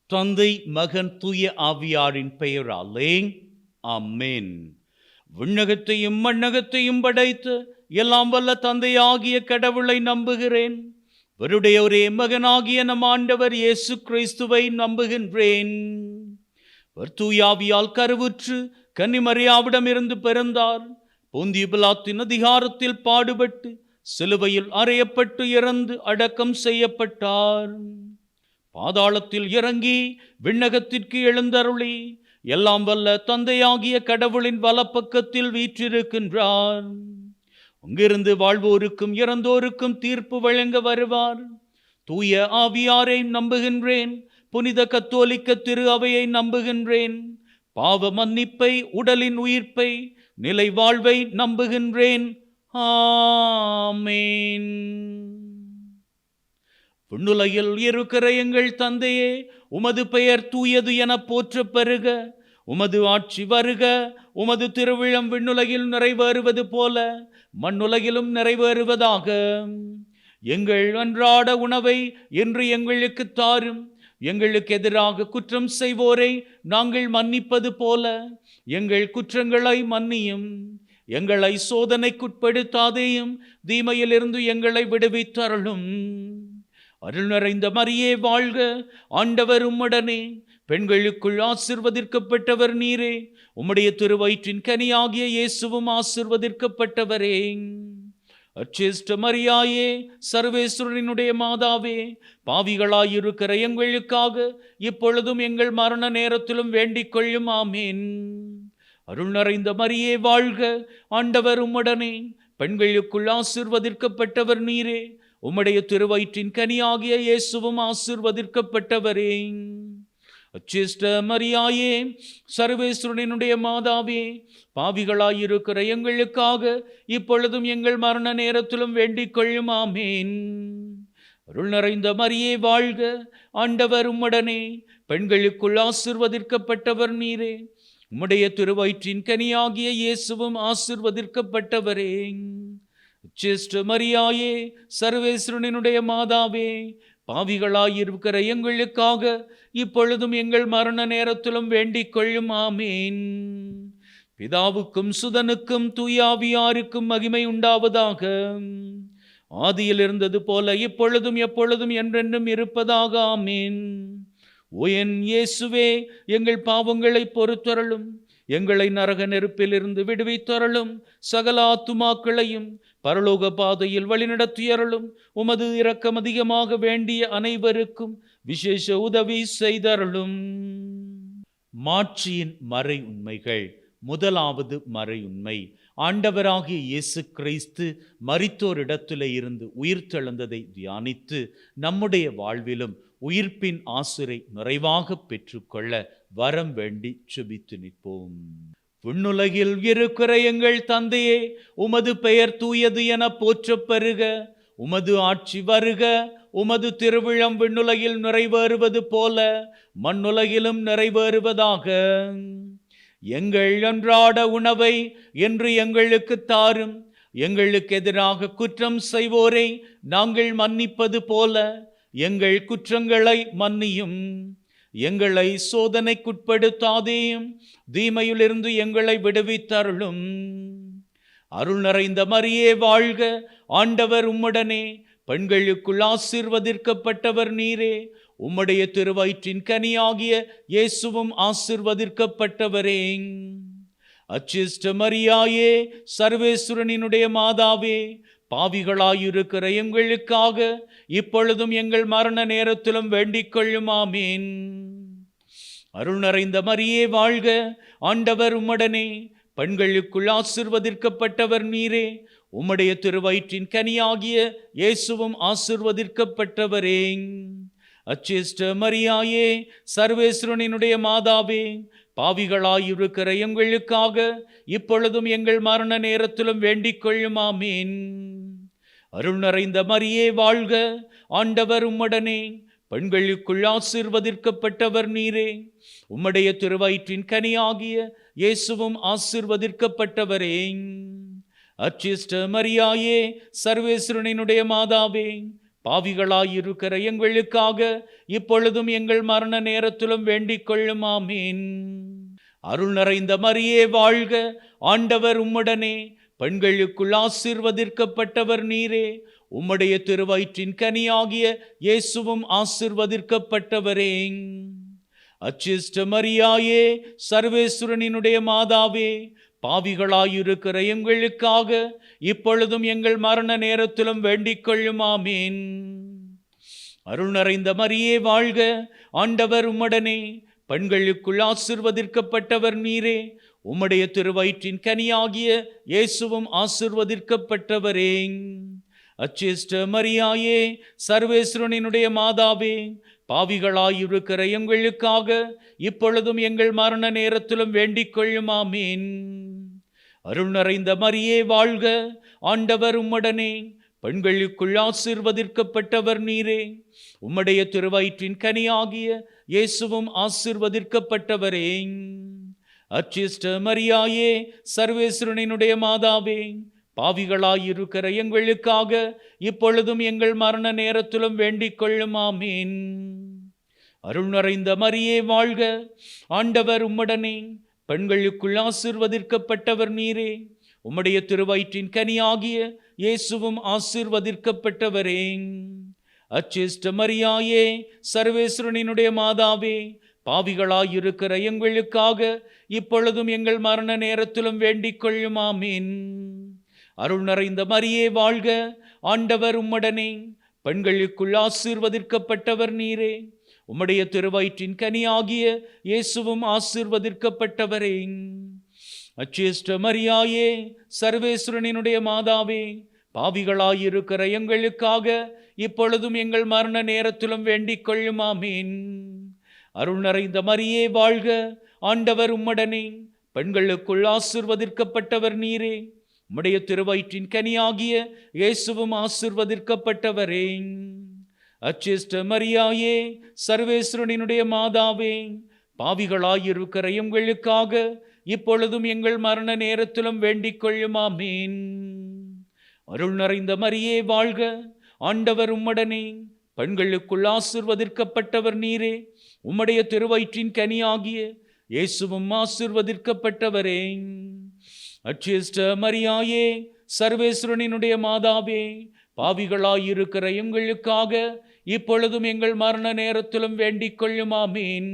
தந்தை, மகன், தூய ஆவியாரின் பெயராலே ஆமென். விண்ணகத்தையும் மண்ணகத்தையும் படைத்து எல்லாம் வல்ல தந்தையாகிய கடவுளை நம்புகிறேன். அவருடைய ஒரே மகனாகிய நம் ஆண்டவர் இயேசு கிறிஸ்துவை நம்புகின்றேன். அவர் தூயாவியால் கருவுற்று கன்னிமரியாவிடமிருந்து பிறந்தார். பொந்திய பிலாத்தின் அதிகாரத்தில் பாடுபட்டு சிலுவையில் அறையப்பட்டு இறந்து அடக்கம் செய்யப்பட்டார். பாதாளத்தில் இறங்கி விண்ணகத்திற்கு எழுந்தருளி எல்லாம் வல்ல தந்தையாகிய கடவுளின் வலப்பக்கத்தில் வீற்றிருக்கின்றார். அங்கிருந்து வாழ்வோருக்கும் இறந்தோருக்கும் தீர்ப்பு வழங்க வருவார். தூய ஆவியாரை நம்புகின்றேன். புனித கத்தோலிக்க திரு அவையை நம்புகின்றேன். பாவ மன்னிப்பை, உடலின் உயிர்ப்பை, நிலை வாழ்வை நம்புகின்றேன். ஆமென். விண்ணுலகில் இருக்கிற எங்கள் தந்தையே, உமது பெயர் தூயது என போற்ற பெறுக. உமது ஆட்சி வருக. உமது திருவிழம் விண்ணுலகில் நிறைவேறுவது போல மண்ணுலகிலும் நிறைவேறுவதாக. எங்கள் அன்றாட உணவை இன்று எங்களுக்கு தாரும். எங்களுக்கு எதிராக குற்றம் செய்வோரை நாங்கள் மன்னிப்பது போல எங்கள் குற்றங்களை மன்னியும். எங்களை சோதனைக்குட்படுத்தாதேயும், தீமையிலிருந்து எங்களை விடுவித்தருளும். அருள் நிறைந்த மரியே வாழ்க. ஆண்டவர் உம்முடனே. பெண்களுக்குள் ஆசீர்வதிக்கப்பட்டவர் நீரே. உம்முடைய திருவயிற்றின் கனியாகிய இயேசுவும் ஆசீர்வதிக்கப்பட்டவரே. அச்சிஷ்ட மரியாயே, சர்வேஸ்வரனுடைய மாதாவே, பாவிகளாயிருக்கிற எங்களுக்காக இப்பொழுதும் எங்கள் மரண நேரத்திலும் வேண்டிக் கொள்ளும். ஆமேன். அருள் நிறைந்த மரியே வாழ்க. ஆண்டவர் உம்முடனே. பெண்களுக்குள் ஆசீர்வதிக்கப்பட்டவர் நீரே. உம்முடைய திருவயிற்றின் கனியாகிய இயேசுவும் ஆசீர்வதிக்கப்பட்டவரே. அச்சிஷ்ட மரியாயே, சர்வேஸ்வரனுடைய மாதாவே, பாவிகளாயிருக்கிற எங்களுக்காக இப்பொழுதும் எங்கள் மரண நேரத்திலும் வேண்டிக் கொள்ளும். ஆமேன். அருள் நிறைந்த மரியே வாழ்க. ஆண்டவர் உம்முடனே. பெண்களுக்குள் ஆசீர்வதிக்கப்பட்டவர் நீரே. உம்முடைய திருவயிற்றின் கனியாகிய இயேசுவும் ஆசீர்வதிக்கப்பட்டவரே. அச்சிஷ்ட மரியாயே, சர்வேஸ்வரனுடைய மாதாவே, பாவிகளாயிருக்கிற எங்களுக்காக இப்பொழுதும் எங்கள் மரண நேரத்திலும் வேண்டிக் கொள்ளும். ஆமேன். பிதாவுக்கும் சுதனுக்கும் தூயாவியாருக்கும் மகிமை உண்டாவதாக. ஆதியில் இருந்தது போல இப்பொழுதும் எப்பொழுதும் என்றென்றும் இருப்பதாக. ஆமேன். ஓ என் இயேசுவே, எங்கள் பாவங்களை பொறுத்தருளும். எங்களை நரக நெருப்பிலிருந்து விடுவித்தருளும். சகல ஆத்துமாக்களையும் பரலோக பாதையில் வழிநடத்தியருளும். உமது இரக்கம் அதிகமாக வேண்டிய அனைவருக்கும் விசேஷ உதவி செய்தருளும். மாட்சியின் மறை உண்மைகள். முதலாவது மறை உண்மை, ஆண்டவராகிய இயேசு கிறிஸ்து மரித்தோரிடத்திலே இருந்து உயிர்த்தெழுந்ததை தியானித்து நம்முடைய வாழ்விலும் உயிர்ப்பின் ஆசிரை நிறைவாக பெற்றுக்கொள்ள வரம் வேண்டி செபித்து நிற்போம். விண்ணுலகில் இருக்கிற எங்கள் தந்தையே, உமது பெயர் தூயது என போற்றப் பெறுக. உமது ஆட்சி வருக. உமது திருவிழம் விண்ணுலகில் நிறைவேறுவது போல மண்ணுலகிலும் நிறைவேறுவதாக. எங்கள் அன்றாட உணவை இன்று எங்களுக்கு தாரும். எங்களுக்கு எதிராக குற்றம் செய்வோரை நாங்கள் மன்னிப்பது போல எங்கள் குற்றங்களை மன்னியும். எங்களை சோதனைக்குட்படுத்தாதேயும், தீமையிலிருந்து எங்களை விடுவித்தருளும். அருள் நிறைந்த மரியே வாழ்க. ஆண்டவர் உம்முடனே. பெண்களுக்குள் ஆசீர்வதிக்கப்பட்டவர் நீரே. உம்முடைய திருவயிற்றின் கனியாகிய இயேசுவும் ஆசீர்வதிக்கப்பட்டவரே. அச்சிஷ்ட மரியாயே, சர்வேஸ்வரனுடைய மாதாவே, பாவிகளாயிருக்கிற எங்களுக்காக இப்பொழுதும் எங்கள் மரண நேரத்திலும் வேண்டிக் கொள்ளும். ஆமேன். அருள் நிறைந்த மரியே வாழ்க. ஆண்டவர் உம்முடனே. பெண்களுக்குள் ஆசீர்வதிக்கப்பட்டவர் நீரே. உம்முடைய திருவயிற்றின் கனியாகிய இயேசுவும் ஆசீர்வதிக்கப்பட்டவரே. அச்சிஷ்ட மரியாயே, சர்வேஸ்வரனுடைய மாதாவே, பாவிகளாயிருக்கிற எங்களுக்காக இப்பொழுதும் எங்கள் மரண நேரத்திலும் வேண்டிக் கொள்ளும். ஆமேன். அருள் நிறைந்த மரியே வாழ்க. ஆண்டவர் உம்முடனே. பெண்களுக்குள் ஆசீர்வதிக்கப்பட்டவர் நீரே. உம்முடைய திருவயிற்றின் கனியாகிய இயேசுவும் ஆசீர்வதிக்கப்பட்டவரே. அச்சிஷ்ட மரியாயே, சர்வேஸ்வரனுடைய மாதாவே, பாவிகளாயிருக்கிற எங்களுக்காக இப்பொழுதும் எங்கள் மரண நேரத்திலும் வேண்டிக் கொள்ளும். ஆமீன். அருள் நிறைந்த மரியே வாழ்க, ஆண்டவர் உம்முடனே, பெண்களுக்குள் ஆசீர்வதிக்கப்பட்டவர் நீரே. உம்முடைய திருவயிற்றின் கனியாகிய இயேசுவும் ஆசீர்வதிக்கப்பட்டவரே. அச்சிஷ்ட மரியாயே, சர்வேஸ்வரனினுடைய மாதாவே, பாவிகளாயிருக்கிற எங்களுக்காக இப்பொழுதும் எங்கள் மரண நேரத்திலும் வேண்டிக் கொள்ளும். ஆமீன். அருள் நிறைந்த மரியே வாழ்க, ஆண்டவர் உம்முடனே, பெண்களுக்குள் ஆசீர்வதிக்கப்பட்டவர் நீரே. உம்முடைய திருவயிற்றின் கனியாகிய இயேசுவும் ஆசீர்வதிக்கப்பட்டவரே. அச்சிஷ்ட மரியாயே, சர்வேஸ்வரனினுடைய மாதாவே, பாவிகளாயிருக்கிற எங்களுக்காக இப்பொழுதும் எங்கள் மரண நேரத்திலும் வேண்டிக் கொள்ளும். ஆமீன். அருள் நிறைந்த மரியே வாழ்க, ஆண்டவர் உம்முடனே, பெண்களுக்குள் ஆசீர்வதிக்கப்பட்டவர் நீரே. உம்முடைய திருவயிற்றின் கனியாகிய இயேசுவும் ஆசீர்வதிக்கப்பட்டவரே. அச்சிஷ்ட மரியாயே, சர்வேஸ்வரனினுடைய மாதாவே, பாவிகளாயிருக்கிற எங்களுக்காக இப்பொழுதும் எங்கள் மரண நேரத்திலும் வேண்டிக் கொள்ளும். ஆமீன். அருள் நிறைந்த மரியே வாழ்க, ஆண்டவர் உம்முடனே, பெண்களுக்குள் ஆசீர்வதிக்கப்பட்டவர் நீரே. உம்முடைய திருவயிற்றின் கனியாகிய இயேசுவும் ஆசீர்வதிக்கப்பட்டவரே. அச்சிஷ்ட மரியாயே, சர்வேஸ்வரனினுடைய மாதாவே, பாவிகளாயிருக்கிற எங்களுக்காக இப்பொழுதும் எங்கள் மரண நேரத்திலும் வேண்டிக் கொள்ளும். ஆமீன். அருள் நிறைந்த மரியே வாழ்க, ஆண்டவர் உம்முடனே, பெண்களுக்குள் ஆசீர்வதிக்கப்பட்டவர் நீரே. உம்முடைய திருவயிற்றின் கனியாகிய இயேசுவும் ஆசீர்வதிக்கப்பட்டவரே. அச்சிஷ்ட மரியாயே, சர்வேஸ்வரனினுடைய மாதாவே, பாவிகளாயிருக்கிற எங்களுக்காக இப்பொழுதும் எங்கள் மரண நேரத்திலும் வேண்டிக் கொள்ளும். ஆமீன். அருள் நிறைந்த மரியே வாழ்க, ஆண்டவர் உம்முடனே, பெண்களுக்குள் ஆசீர்வதிக்கப்பட்டவர் நீரே. உம்முடைய திருவயிற்றின் கனியாகிய இயேசுவும் ஆசீர்வதிக்கப்பட்டவரே. அச்சிஷ்ட மரியாயே, சர்வேஸ்வரனினுடைய மாதாவே, பாவிகளாயிருக்கிற எங்களுக்காக இப்பொழுதும் எங்கள் மரண நேரத்திலும் வேண்டிக் கொள்ளும். ஆமீன். அருள் நிறைந்த மரியே வாழ்க, ஆண்டவர் உம்முடனே, பெண்களுக்குள் ஆசீர்வதிக்கப்பட்டவர் நீரே. உம்முடைய திருவயிற்றின் கனியாகிய இயேசுவும் ஆசீர்வதிக்கப்பட்டவரே. அச்சிஷ்ட மரியாயே, சர்வேஸ்வரனினுடைய மாதாவே, பாவிகளாயிருக்கிற எங்களுக்காக இப்பொழுதும் எங்கள் மரண நேரத்திலும் வேண்டிக் கொள்ளும். ஆமீன்.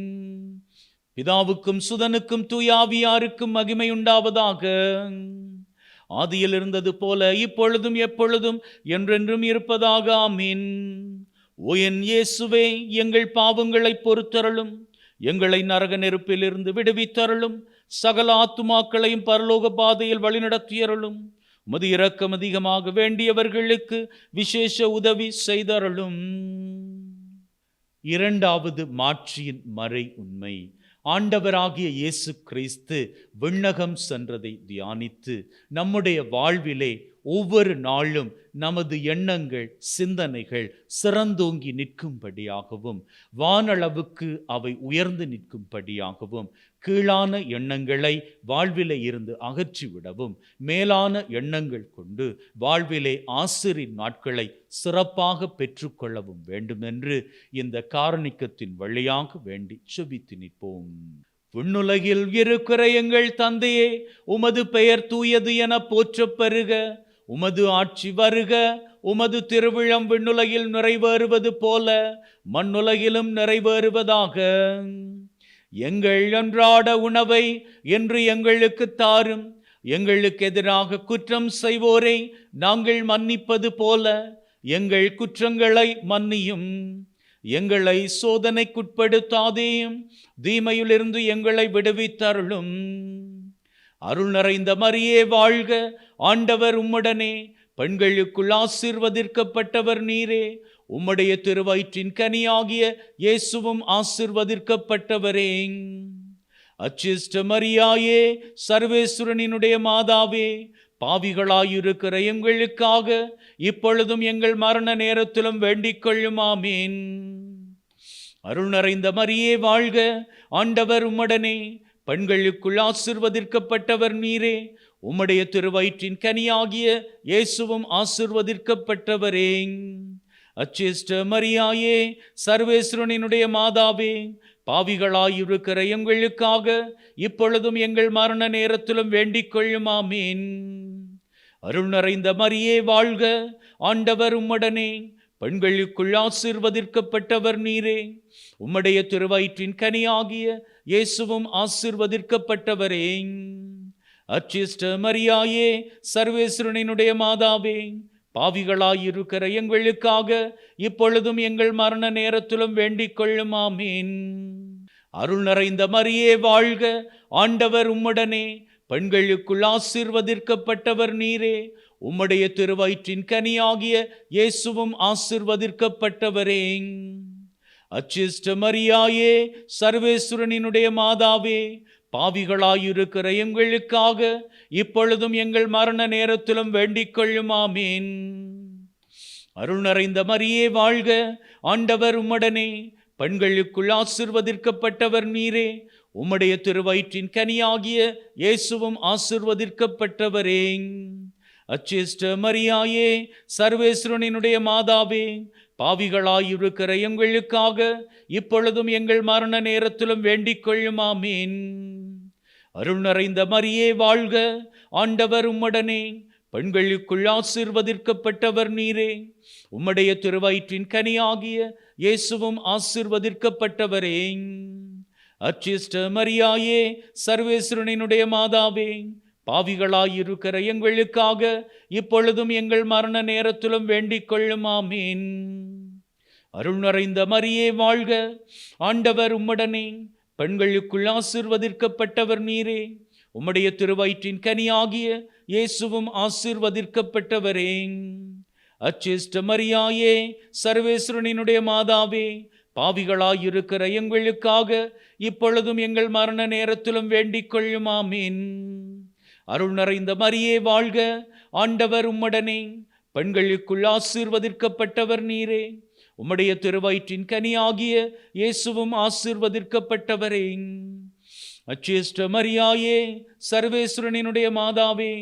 பிதாவுக்கும் சுதனுக்கும் தூயாவியாருக்கும் மகிமை உண்டாவதாக. ஆதியில் இருந்தது போல இப்பொழுதும் எப்பொழுதும் என்றென்றும் இருப்பதாக. ஆமீன். ஓ என் இயேசுவே, எங்கள் பாவங்களை பொறுத்தருளும், எங்களை நரக நெருப்பிலிருந்து விடுவித்தருளும், சகல ஆத்துமாக்களையும் பரலோக பாதையில் வழிநடத்தியருளும். உமது இரக்கம் அதிகமாக வேண்டியவர்களுக்கு விசேஷ உதவி செய்தருளும். இரண்டாவது மாட்சியின் மறை உண்மை. ஆண்டவராகிய இயேசு கிறிஸ்து விண்ணகம் சென்றதை தியானித்து நம்முடைய வாழ்விலே ஒவ்வொரு நாளும் நமது எண்ணங்கள், சிந்தனைகள் சிறந்தோங்கி நிற்கும்படியாகவும், வானளவுக்கு அவை உயர்ந்து நிற்கும்படியாகவும், கீழான எண்ணங்களை வாழ்விலே இருந்து அகற்றிவிடவும், மேலான எண்ணங்கள் கொண்டு வாழ்விலே ஆசிரின் நாட்களை சிறப்பாக பெற்றுக்கொள்ளவும் வேண்டுமென்று இந்த காரணிக்கத்தின் வழியாக வேண்டி செபித்து நிற்போம். விண்ணுலகில் இருக்கிற எங்கள் தந்தையே, உமது பெயர் தூயது என போற்றப் பெறுக. உமது ஆட்சி வருக. உமது திருவிழம் விண்ணுலகில் நிறைவேறுவது போல மண்ணுலகிலும் நிறைவேறுவதாக. எங்கள் அன்றாட உணவை என்று எங்களுக்கு தாரும். எங்களுக்கு எதிராக குற்றம் செய்வோரை நாங்கள் மன்னிப்பது போல எங்கள் குற்றங்களை மன்னியும். எங்களை சோதனைக்குட்படுத்தாதேயும், தீமையிலிருந்து எங்களை விடுவித்தருளும். அருள் நிறைந்த மரியே வாழ்க, ஆண்டவர் உம்முடனே, பெண்களுக்குள் ஆசீர்வதிக்கப்பட்டவர் நீரே. உம்முடைய திருவயிற்றின் கனியாகிய இயேசுவும் ஆசீர்வதிக்கப்பட்டவரே. அச்சிஷ்ட மரியாயே, சர்வேஸ்வரனினுடைய மாதாவே, பாவிகளாயிருக்கிற எங்களுக்காக இப்பொழுதும் எங்கள் மரண நேரத்திலும் வேண்டிக் கொள்ளும். ஆமீன். அருள் நிறைந்த மரியே வாழ்க, ஆண்டவர் உம்முடனே, பெண்களுக்குள் ஆசீர்வதிக்கப்பட்டவர் நீரே. உம்முடைய திருவயிற்றின் கனியாகிய இயேசுவும் ஆசீர்வதிக்கப்பட்டவரே. அச்சிஷ்ட மரியாயே, சர்வேஸ்வரனினுடைய மாதாவே, பாவிகளாயிருக்கிற எங்களுக்காக இப்பொழுதும் எங்கள் மரண நேரத்திலும் வேண்டிக் கொள்ளும். ஆமீன். அருள் நிறைந்த மரியே வாழ்க, ஆண்டவர் உம்முடனே, பெண்களுக்குள் ஆசீர்வதிக்கப்பட்டவர் நீரே, உம்முடைய திருவயிற்றின் கனியாகிய இயேசுவும் ஆசீர்வதிக்கப்பட்டவரே. அச்சிஷ்ட மரியாயே, சர்வேஸ்வரனினுடைய மாதாவே, பாவிகளாயிருக்கிற எங்களுக்காக இப்பொழுதும் எங்கள் மரண நேரத்திலும் வேண்டிக் கொள்ளும். ஆமீன். அருள் நிறைந்த மரியே வாழ்க, ஆண்டவர் உம்முடனே, பெண்களுக்குள் ஆசீர்வதிக்கப்பட்டவர் நீரே, உம்முடைய திருவயிற்றின் கனியாகிய இயேசுவும் ஆசீர்வதிக்கப்பட்டவரே. அச்சிஷ்ட மரியாயே, சர்வேஸ்வரனினுடைய மாதாவே, பாவிகளாயிருக்கிற எங்களுக்காக இப்பொழுதும் எங்கள் மரண நேரத்திலும் வேண்டிக் கொள்ளும். ஆமீன். அருள் நிறைந்த மரியே வாழ்க, ஆண்டவர் உம்முடனே, பெண்களுக்குள் ஆசீர்வதிக்கப்பட்டவர் நீரே, உம்முடைய திருவயிற்றின் கனியாகிய இயேசுவும் ஆசீர்வதிக்கப்பட்டவரே. அச்சிஷ்ட மரியாயே, சர்வேஸ்வரனினுடைய மாதாவே, பாவிகளாயிருக்கிற எங்களுக்காக இப்பொழுதும் எங்கள் மரண நேரத்திலும் வேண்டிக் கொள்ளும். ஆமீன். அருள் நிறைந்த மரியே வாழ்க, ஆண்டவர் உம்முடனே, பெண்களுக்குள் ஆசீர்வதிக்கப்பட்டவர் நீரே, உம்முடைய திருவயிற்றின் கனியாகிய இயேசுவும் ஆசீர்வதிக்கப்பட்டவரே. அச்சிஷ்ட மரியாயே, சர்வேஸ்வரனினுடைய மாதாவே, பாவிகளாயிருக்கிற எங்களுக்காக இப்பொழுதும் எங்கள் மரண நேரத்திலும் வேண்டிக் கொள்ளும். ஆமீன். அருள் நிறைந்த மரியே வாழ்க, ஆண்டவர் உம்முடனே, பெண்களுக்குள் ஆசீர்வதிக்கப்பட்டவர் நீரே, உம்முடைய திருவயிற்றின் கனியாகிய இயேசுவும் ஆசீர்வதிக்கப்பட்டவரே. அச்சிஷ்ட மரியாயே, சர்வேஸ்வரனினுடைய மாதாவே, பாவிகளாயிருக்கிற எங்களுக்காக இப்பொழுதும் எங்கள் மரண நேரத்திலும் வேண்டிக் கொள்ளும். ஆமீன். அருள் நிறைந்த மரியே வாழ்க, ஆண்டவர் உம்முடனே, பெண்களுக்குள் ஆசீர்வதிக்கப்பட்டவர் நீரே, உம்முடைய திருவயிற்றின் கனியாகிய இயேசுவும் ஆசீர்வதிக்கப்பட்டவரே. அச்சிஷ்ட மரியாயே, சர்வேஸ்வரனினுடைய மாதாவே,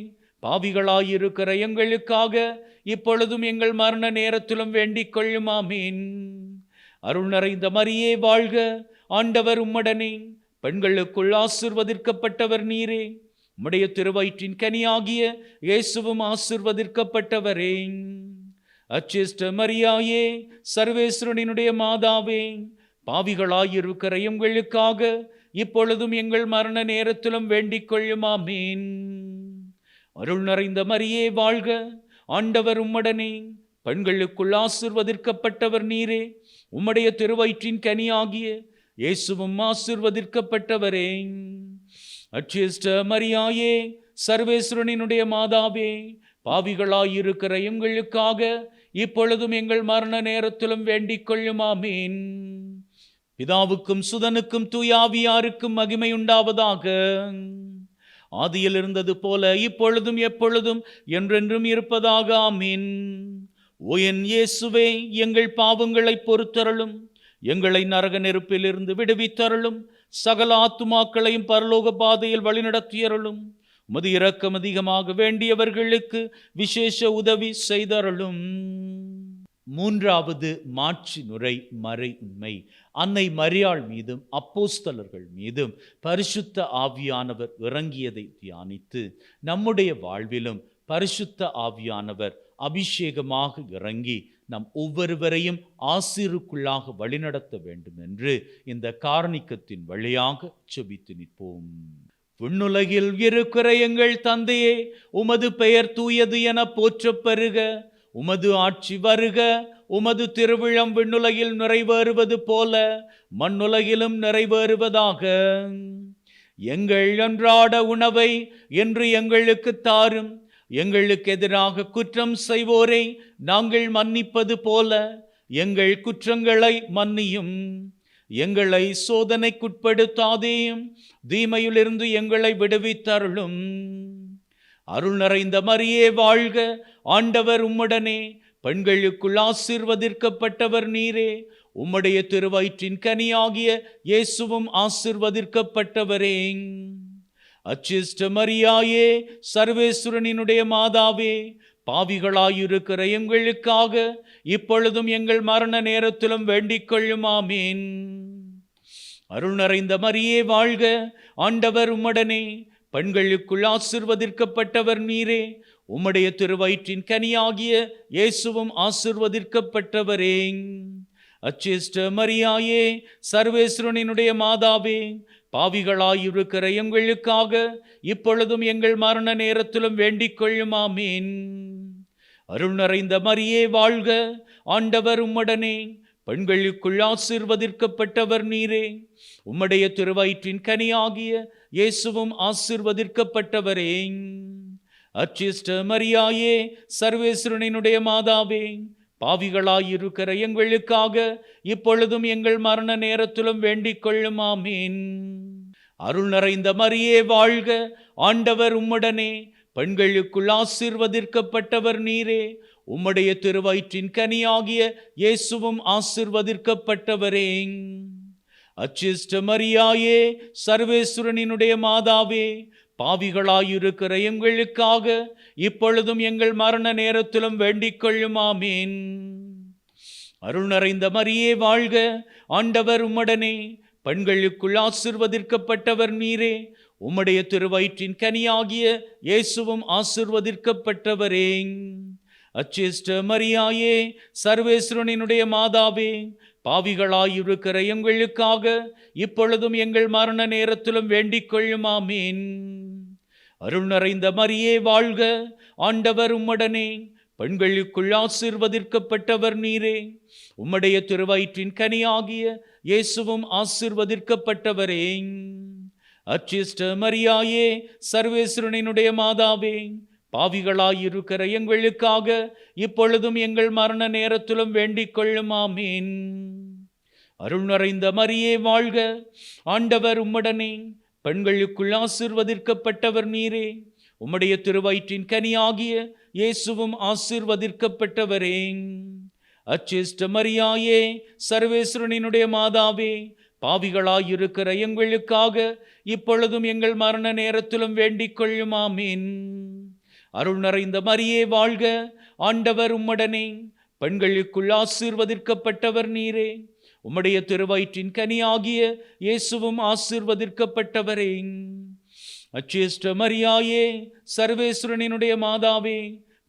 பாவிகளாயிருக்கிற எங்களுக்காக இப்பொழுதும் எங்கள் மரண நேரத்திலும் வேண்டிக் கொள்ளும். ஆமீன். அருள் நிறைந்த மரியே வாழ்க, ஆண்டவர் உம்முடனே, பெண்களுக்குள் ஆசீர்வதிக்கப்பட்டவர் நீரே, உம்முடைய திருவயிற்றின் கனியாகிய இயேசுவும் ஆசீர்வதிக்கப்பட்டவரே. அச்சிஷ்ட மரியாயே, சர்வேஸ்வரனினுடைய மாதாவே, பாவிகளாயிருக்கிற எங்களுக்காக இப்பொழுதும் எங்கள் மரண நேரத்திலும் வேண்டிக் கொள்ளும். ஆமீன். அருள் நிறைந்த மரியே வாழ்க, ஆண்டவர் உம்முடனே, பெண்களுக்குள் ஆசீர்வதிக்கப்பட்டவர் நீரே, உம்முடைய திருவயிற்றின் கனியாகிய இயேசுவும் ஆசீர்வதிக்கப்பட்டவரே. அச்சிஷ்ட மரியாயே, சர்வேஸ்வரனினுடைய மாதாவே, பாவிகளாயிருக்கிற எங்களுக்காக இப்பொழுதும் எங்கள் மரண நேரத்திலும் வேண்டிக் கொள்ளும். ஆமீன். பிதாவுக்கும் சுதனுக்கும் தூயாவியாருக்கும் மகிமை உண்டாவதாக. ஆதியில் இருந்தது போல இப்பொழுதும் எப்பொழுதும் என்றென்றும் இருப்பதாக. ஆமீன். ஓ என் இயேசுவே, எங்கள் பாவங்களை பொறுத்தருளும், எங்களை நரக நெருப்பிலிருந்து விடுவித்தருளும், சகல ஆத்துமாக்களையும் பரலோக பாதையில் வழிநடத்தியருளும். உமது இரக்கம் அதிகமாக வேண்டியவர்களுக்கு விசேஷ உதவி செய்தருளும். மூன்றாவது மாட்சி நுரை மறை உண்மை. அன்னை மரியாள் மீதும் அப்போஸ்தலர்கள் மீதும் பரிசுத்த ஆவியானவர் இறங்கியதை தியானித்து நம்முடைய வாழ்விலும் பரிசுத்த ஆவியானவர் அபிஷேகமாக இறங்கி நம் ஒவ்வொருவரையும் ஆசீருக்குள்ளாக வழிநடத்த வேண்டும் என்று இந்த காரணிக்கத்தின் வழியாக செபித்து நிற்போம். விண்ணுலகில் இருக்கிற எங்கள் தந்தையே, உமது பெயர் தூயது என போற்றப் பெறுக. உமது ஆட்சி வருக. உமது திருவிழம் விண்ணுலகில் நிறைவேறுவது போல மண்ணுலகிலும் நிறைவேறுவதாக. எங்கள் அன்றாட உணவை இன்று எங்களுக்கு தாரும். எங்களுக்கு எதிராக குற்றம் செய்வோரை நாங்கள் மன்னிப்பது போல எங்கள் குற்றங்களை மன்னியும். எங்களை சோதனைக்குட்படுத்தாதேயும், தீமையிலிருந்து எங்களை விடுவித்தருளும். அருள் நிறைந்த மரியே வாழ்க, ஆண்டவர் உம்முடனே, பெண்களுக்குள் ஆசீர்வதிக்கப்பட்டவர் நீரே, உம்முடைய திருவயிற்றின் கனியாகிய இயேசுவும் ஆசீர்வதிக்கப்பட்டவரே. அச்சிஷ்ட மரியாயே, சர்வேஸ்வரனினுடைய மாதாவே, பாவிகளாயிருக்கிற எங்களுக்காக இப்பொழுதும் எங்கள் மரண நேரத்திலும் வேண்டிக் கொள்ளும். ஆமீன். அருள் நிறைந்த மரியே வாழ்க, ஆண்டவர் உம்முடனே, பெண்களுக்குள் ஆசீர்வதிக்கப்பட்டவர் நீரே, உம்முடைய திருவயிற்றின் கனியாகிய இயேசுவும் ஆசீர்வதிக்கப்பட்டவரே. அச்சிஷ்ட மரியாயே, சர்வேஸ்வரனுடைய மாதாவே, பாவிகளாயிருக்கிற எங்களுக்காக இப்பொழுதும் எங்கள் மரண நேரத்திலும் வேண்டிக் கொள்ளும். ஆமீன். அருள் நிறைந்த மரியே வாழ்க, ஆண்டவர் உம்முடனே, பெண்களுக்குள் ஆசீர்வதிக்கப்பட்டவர் நீரே, உம்முடைய திருவயிற்றின் கனியாகிய இயேசுவும் ஆசீர்வதிக்கப்பட்டவரே. அச்சிஷ்ட மரியாயே, சர்வேஸ்வரனுடைய மாதாவே, பாவிகளாயிருக்கிற எங்களுக்காக இப்பொழுதும் எங்கள் மரண நேரத்திலும் வேண்டிக் கொள்ளும். ஆமீன். அருள் நிறைந்த மரியே வாழ்க, ஆண்டவர் உம்முடனே, பெண்களுக்குள் ஆசீர்வதிக்கப்பட்டவர் நீரே, உம்முடைய திருவயிற்றின் கனியாகிய இயேசுவும் ஆசீர்வதிக்கப்பட்டவரே. அச்சிஷ்ட மரியாயே, சர்வேஸ்வரனுடைய மாதாவே, பாவிகளாயிருக்கிற எங்களுக்காக இப்பொழுதும் எங்கள் மரண நேரத்திலும் வேண்டிக் கொள்ளும். ஆமீன். அருள் நிறைந்த மரியே வாழ்க, ஆண்டவர் உம்முடனே, பெண்களுக்குள் ஆசீர்வதிக்கப்பட்டவர் நீரே, உம்முடைய திருவயிற்றின் கனியாகிய இயேசுவும் ஆசீர்வதிக்கப்பட்டவரே. அச்சிஷ்ட மரியாயே, சர்வேஸ்வரனுடைய மாதாவே, பாவிகளாயிருக்கிற எங்களுக்காக இப்பொழுதும் எங்கள் மரண நேரத்திலும் வேண்டிக் கொள்ளும். ஆமீன். அருள் நிறைந்த மரியே வாழ்க, ஆண்டவர் உம்முடனே, பெண்களுக்குள் ஆசீர்வதிக்கப்பட்டவர் நீரே, உம்முடைய திருவயிற்றின் கனியாகிய இயேசுவும் ஆசீர்வதிக்கப்பட்டவரே. அச்சிஷ்ட மரியாயே, சர்வேஸ்வரனுடைய மாதாவே, பாவிகளாயிருக்கிற எங்களுக்காக இப்பொழுதும் எங்கள் மரண நேரத்திலும் வேண்டிக் கொள்ளும். ஆமீன். அருள் நிறைந்த மரியே வாழ்க, ஆண்டவர் உம்முடனே, பெண்களுக்குள் ஆசீர்வதிக்கப்பட்டவர் நீரே, உம்முடைய திருவயிற்றின் கனியாகிய இயேசுவும் ஆசீர்வதிக்கப்பட்டவரே. அச்சிஷ்ட மரியாயே, சர்வேஸ்வரனுடைய மாதாவே, பாவிகளாயிருக்கிற எங்களுக்காக இப்பொழுதும் எங்கள் மரண நேரத்திலும் வேண்டிக் கொள்ளும். ஆமீன். அருள் நிறைந்த மரியே வாழ்க, ஆண்டவர் உம்முடனே, பெண்களுக்குள் ஆசீர்வதிக்கப்பட்டவர் நீரே, உம்முடைய திருவயிற்றின் கனியாகிய இயேசுவும் ஆசீர்வதிக்கப்பட்டவரே. அச்சிஷ்ட மரியாயே, சர்வேஸ்வரனுடைய மாதாவே,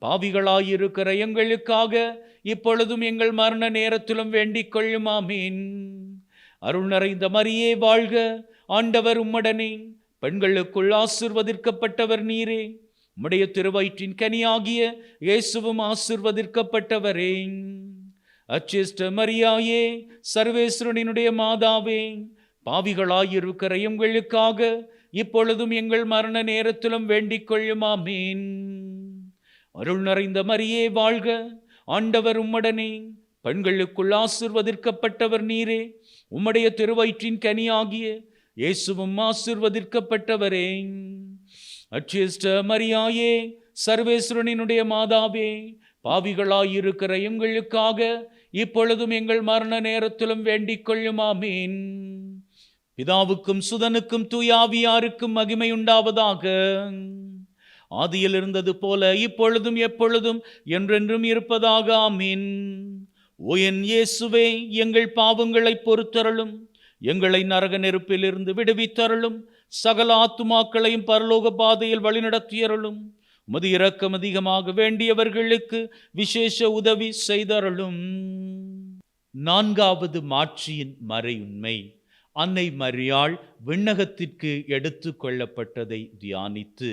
பாவிகளாயிருக்கிற எங்களுக்காக இப்பொழுதும் எங்கள் மரண நேரத்திலும் வேண்டிக் கொள்ளும். ஆமீன். அருள் நிறைந்த மரியே வாழ்க, ஆண்டவர் உம்முடனே, பெண்களுக்குள் ஆசீர்வதிக்கப்பட்டவர் நீரே, உம்முடைய திருவயிற்றின் கனியாகிய இயேசுவும் ஆசீர்வதிக்கப்பட்டவரே. அச்சிஷ்ட மரியாயே, சர்வேஸ்வரனுடைய மாதாவே, பாவிகளாயிருக்கிற எங்களுக்காக இப்பொழுதும் எங்கள் மரண நேரத்திலும் வேண்டிக் கொள்ளும். ஆமீன். அருள் நிறைந்த மரியே வாழ்க, ஆண்டவர் உம்முடனே, பெண்களுக்குள் ஆசீர்வதிக்கப்பட்டவர் நீரே, உம்முடைய திருவயிற்றின் கனியாகிய இயேசுவும் ஆசீர்வதிக்கப்பட்டவரே. அச்சிஷ்ட மரியாயே, சர்வேஸ்வரனுடைய மாதாவே, பாவிகளாயிருக்கிற எங்களுக்காக இப்பொழுதும் எங்கள் மரண நேரத்திலும் வேண்டிக் கொள்ளும். ஆமீன். பிதாவுக்கும் சுதனுக்கும் தூயாவியாருக்கும் மகிமை உண்டாவதாக. ஆதியில் இருந்தது போல இப்பொழுதும் எப்பொழுதும் என்றென்றும் இருப்பதாக. ஆமீன். ஓ என் இயேசுவே, எங்கள் பாவங்களை பொறுத்தருளும், எங்களை நரக நெருப்பிலிருந்து விடுவித்தருளும், சகல ஆத்துமாக்களையும் பரலோக பாதையில் வழிநடத்தியருளும். உமது இரக்கம் அதிகமாக வேண்டியவர்களுக்கு விசேஷ உதவி செய்தருளும். நான்காவது மாட்சியின் மறையுண்மை. அன்னை மரியாள் விண்ணகத்திற்கு எடுத்து கொள்ளப்பட்டதை தியானித்து